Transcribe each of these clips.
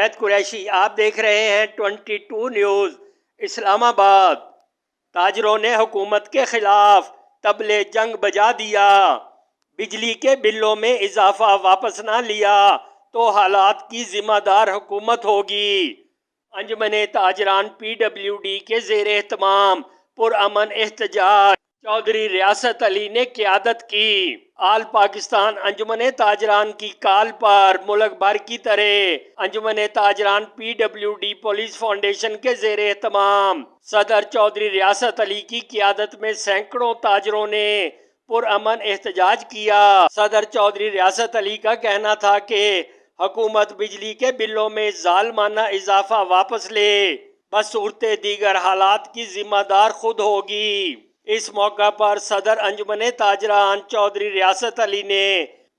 जुनैद कुरैशी, आप देख रहे हैं 22 न्यूज़। इस्लामाबाद। ताजरों ने हुकूमत के खिलाफ तबले जंग बजा दिया। बिजली के बिलों में इजाफा वापस ना लिया तो हालात की जिम्मेदार हुकूमत होगी। अंजुमन ताजरान PWD के ज़ेर एहतमाम पुरअमन एहतजाज चौधरी रियासत अली ने क़यादत की। आल पाकिस्तान अंजुमन ताजरान की काल पर मुल्क भर की तरह अंजुमन ताजरान PWD पुलिस फाउंडेशन के ज़ेर एहतमाम सदर चौधरी रियासत अली की क़यादत में सैकड़ों ताजरों ने पुरअमन एहतजाज किया। सदर चौधरी रियासत अली का कहना था कि हुकूमत बिजली के बिलों में जालमाना इजाफा वापस ले, बस सूरत दीगर हालात की जिम्मेदार खुद होगी। इस मौका पर सदर अंजुमन ताजरान चौधरी रियासत अली ने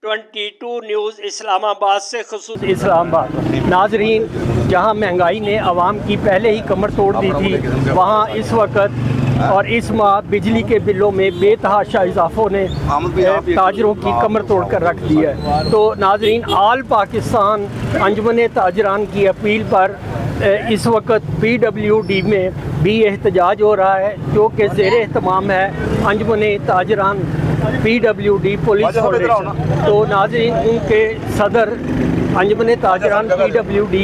22 न्यूज़ इस्लामाबाद से खुसूस इस्लामाबाद नाजरीन, जहां महंगाई ने आवाम की पहले ही कमर तोड़ दी थी, वहां इस वक्त और इस माह बिजली के बिलों में बेतहाशा इजाफों ने ताजरों की कमर तोड़ कर रख दी है। तो नाजरीन, आल पाकिस्तान अंजुमन ताजरान की अपील पर इस वक्त PWD में भी एहतजाज हो रहा है, जो कि ज़ेर एहतमाम है अंजुमन ताजरान PWD पुलिस फाउंडेशन। तो नाज़रीन, उनके सदर अंजुमन ताजरान PWD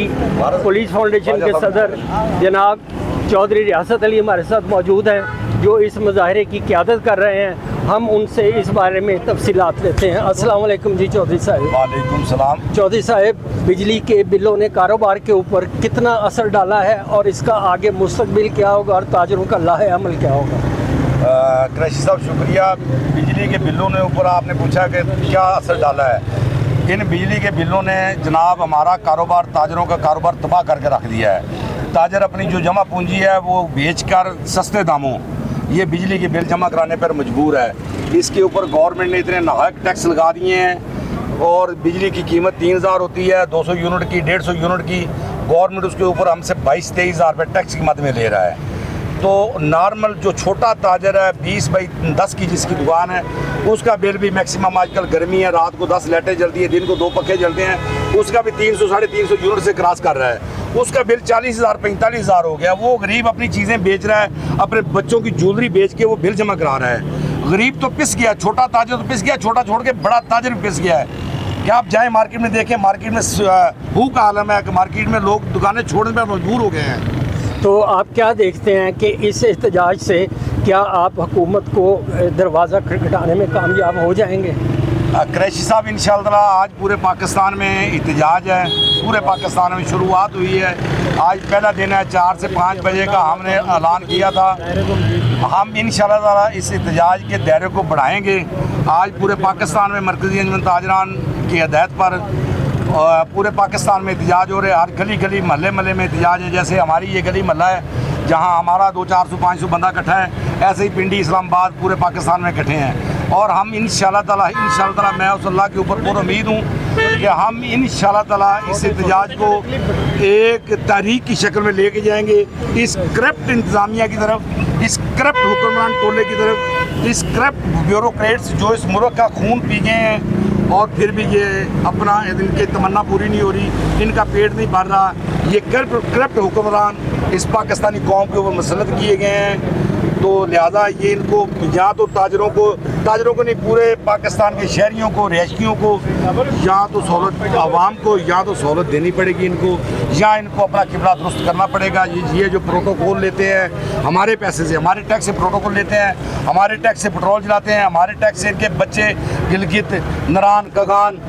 पुलिस फाउंडेशन के सदर जनाब चौधरी रियासत अली हमारे साथ मौजूद हैं, जो इस मुजाहरे की क़यादत कर रहे हैं। हम उनसे इस बारे में तफसीलात लेते हैं। अस्सलाम वालेकुम जी चौधरी साहब। वालेकुम सलाम। चौधरी साहब, बिजली के बिलों ने कारोबार के ऊपर कितना असर डाला है और इसका आगे मुस्तकबिल क्या होगा और ताजरों का लाहे अमल क्या होगा? कुरैशी साहब शुक्रिया। बिजली के बिलों ने ऊपर आपने पूछा कि क्या असर डाला है। इन बिजली के बिलों ने जनाब हमारा कारोबार, ताजरों का कारोबार तबाह करके रख दिया है। ताजर अपनी जो जमा पूंजी है वो बेचकर सस्ते दामों ये बिजली के बिल जमा कराने पर मजबूर है। इसके ऊपर गवर्नमेंट ने इतने नाहक टैक्स लगा दिए हैं और बिजली की कीमत 3000 होती है, 200 यूनिट की, 150 यूनिट की। गवर्नमेंट उसके ऊपर हमसे 22-23 हज़ार रुपये टैक्स की मद में ले रहा है। तो नॉर्मल जो छोटा ताजर है 20 बाई 10 की जिसकी दुकान है, उसका बिल भी मैक्सिमम, आजकल गर्मी है, रात को 10 लाइटें जलती है, दिन को 2 पंखे जलते हैं, उसका भी 300-350 यूनिट से क्रॉस कर रहा है। उसका बिल 40,000 45,000 हो गया। वो गरीब अपनी चीज़ें बेच रहा है, अपने बच्चों की ज्वेलरी बेच के वो बिल जमा करा रहा है। गरीब तो पिस गया, छोटा ताजर तो पिस गया, छोटा छोड़ के बड़ा ताजर भी पिस गया है। क्या आप जाएँ मार्केट में देखें, मार्केट में भूख का आलम है कि मार्केट में लोग दुकानें छोड़ने पर मजबूर हो गए हैं। तो आप क्या देखते हैं कि इस एहतजाज से क्या आप हुकूमत को दरवाज़ा खटखटाने में कामयाब हो जाएंगे? कुरैशी साहब, इंशाअल्लाह आज पूरे पाकिस्तान में एहतजाज है, पूरे पाकिस्तान में शुरुआत हुई है। आज पहला दिन है, 4 से 5 बजे का हमने ऐलान किया था। हम इंशाअल्लाह इस एहतजाज के दायरे को बढ़ाएंगे। आज पूरे पाकिस्तान में मरकज़ी अंजुमन ताजरान की हिदायत पर पूरे पाकिस्तान में एहतजाज हो रहे हैं। हर गली गली महल्ले महल्ले में एहतजाज है। जैसे हमारी ये गली महल्ला है जहाँ हमारा 200-400-500 बंदा इकट्ठा है, ऐसे ही पिंडी इस्लामाबाद पूरे पाकिस्तान में इकट्ठे हैं। और हम इंशाअल्लाह ताला मैं उस अल्लाह के ऊपर पूरी उम्मीद हूँ कि हम इंशाअल्लाह ताला इस एहतजाज को एक तहरीक की शक्ल में लेके जाएंगे। इस करप्ट इंतज़ामिया की तरफ, इस करप्ट हुक्मरान टोले की तरफ, इस करप्ट ब्यूरोक्रेट्स जो इस मुल्क का खून पी गए हैं और फिर भी ये अपना इनकी तमन्ना पूरी नहीं हो रही, इनका पेट नहीं भर रहा। ये करप्ट हुक्मरान इस पाकिस्तानी कौम के ऊपर मुसल्लत किए गए हैं। तो लिहाजा ये इनको या तो ताजरों को नहीं, पूरे पाकिस्तान के शहरियों को, रिहायशियों को या तो सहूलत, आवाम को या तो सहूलत देनी पड़ेगी इनको, या इनको अपना किबला दुरुस्त करना पड़ेगा। ये जो प्रोटोकॉल लेते हैं हमारे पैसे से, हमारे टैक्स से प्रोटोकॉल लेते हैं, हमारे टैक्स से पेट्रोल चलाते हैं, हमारे टैक्स से इनके बच्चे गिलगित, नरान, कगान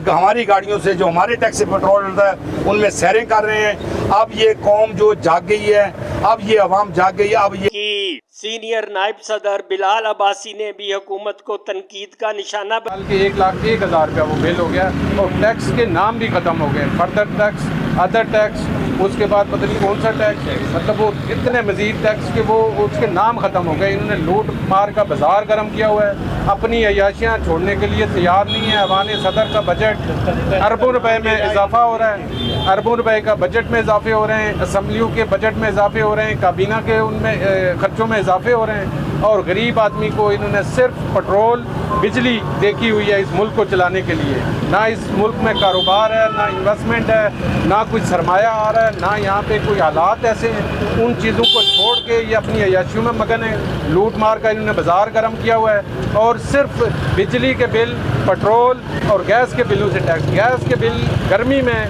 हमारी गाड़ियों से जो हमारे टैक्स से पेट्रोल मिलता है उनमें सैरें कर रहे हैं। अब ये कौम जो जाग गई है, अब ये अवाम जाग गई है। अब ये सीनियर नायब सदर बिलाल अब्बासी ने भी हुकूमत को तनकीद का निशाना साल के 1,01,000 रुपया वो बिल हो गया और टैक्स के नाम भी ख़त्म हो गए। फर्दर टैक्स, अदर टैक्स, उसके बाद पता नहीं कौन सा टैक्स है, मतलब वो इतने मज़ीद टैक्स के वो उसके नाम ख़त्म हो गए। इन्होंने लूट मार का बाजार गर्म किया हुआ है, अपनी अयाशियाँ छोड़ने के लिए तैयार नहीं है। अवान सदर का बजट अरबों रुपए में इजाफा हो रहा है, अरबों रुपए का बजट में इजाफे हो रहे हैं, असम्बलियों के बजट में इजाफे हो रहे हैं, काबीना के उनमें खर्चों में इजाफे हो रहे हैं। और गरीब आदमी को इन्होंने सिर्फ पेट्रोल, बिजली देखी हुई है इस मुल्क को चलाने के लिए। ना इस मुल्क में कारोबार है, ना इन्वेस्टमेंट है, ना कुछ सरमाया आ रहा है, ना यहाँ पे कोई हालात ऐसे हैं। उन चीज़ों को छोड़ के ये अपनी अय्याशियों में मगन है। लूट मार का इन्होंने बाज़ार गर्म किया हुआ है और सिर्फ बिजली के बिल, पेट्रोल और गैस के बिलों से टैक्स। गैस के बिल गर्मी में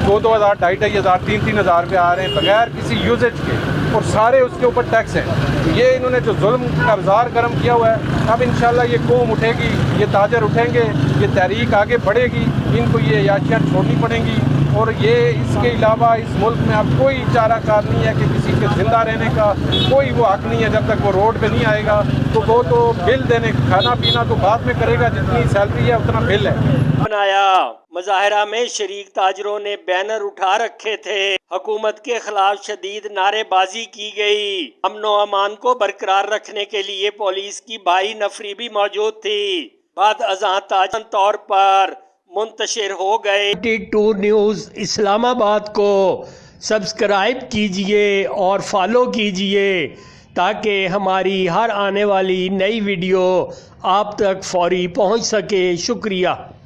2,000, 2,500, 3,000 रुपये आ रहे हैं बगैर किसी यूजेज के, और सारे उसके ऊपर टैक्स हैं। तो ये इन्होंने जो जुल्म का बाज़ार गर्म किया हुआ है, अब इंशाल्लाह ये कौम उठेगी, ये ताजर उठेंगे, ये तहरीक आगे बढ़ेगी, इनको ये याशियाँ छोड़नी पड़ेंगी। और ये इसके अलावा इस मुल्क में अब कोई चारा कार नहीं है कि किसी के ज़िंदा रहने का कोई वो हक नहीं है। जब तक वो रोड पे नहीं आएगा तो वो तो बिल देने, खाना पीना तो बाद में करेगा, जितनी सैलरी है उतना बिल है। बनाया। मुजाहरा में शरीक ताजरों ने बैनर उठा रखे थे। हुकूमत के खिलाफ शदीद नारेबाजी की गई। अमन व अमान को बरकरार रखने के लिए पुलिस की भारी नफरी भी मौजूद थी। बाद अज़ां ताजन तौर पर मुंतशिर हो गए। 22 न्यूज़ इस्लामाबाद को सब्सक्राइब कीजिए और फॉलो कीजिए ताकि हमारी हर आने वाली नई वीडियो आप तक फौरी पहुंच सके। शुक्रिया।